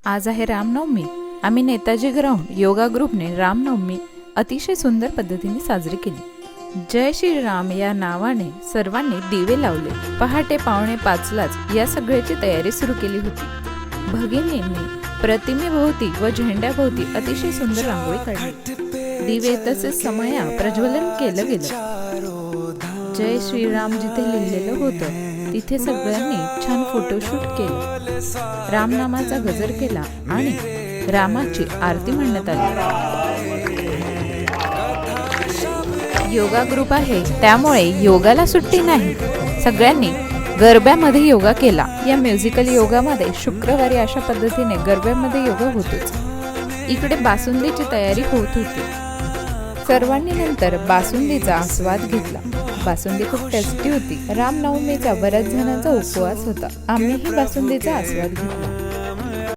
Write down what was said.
आज आहे रामनवमी। आम्ही नेताजी ग्राउंड योगा ग्रुपने रामनवमी अतिशय सुंदर पद्धतीने साजरी केली। जय श्रीराम या नावाने सर्वांनी दिवे लावले। पहाटे 4:45लाच या सगळ्याची तयारी सुरू केली होती। भगिनींनी प्रतिमेभोवती व झेंड्याभोवती अतिशय सुंदर रांगोळी काढली। दिवे तसेच समया प्रज्वलन केलं गेलं। जय श्रीराम जिथे लिहिलेलं होतं तिथे सगळ्यांनी छान फोटोशूट केलं। रामनामाचा गजर केला आणि रामाची आरती म्हणण्यात आली। योगा ग्रुप आहे त्यामुळे योगाला सुट्टी नाही। सगळ्यांनी गरब्यामध्ये योगा केला। या म्युझिकल योगामध्ये शुक्रवारी अशा पद्धतीने गरब्यामध्ये योगा होतोच। इकडे बासुंदीची तयारी होत होती। सर्वांनी नंतर बासुंदीचा आस्वाद घेतला। बासुंदी खूप टेस्टी होती। रामनवमीचा बऱ्याच जणांचा उपवास होता। आम्हीही बासुंदीचा आस्वाद घेतला।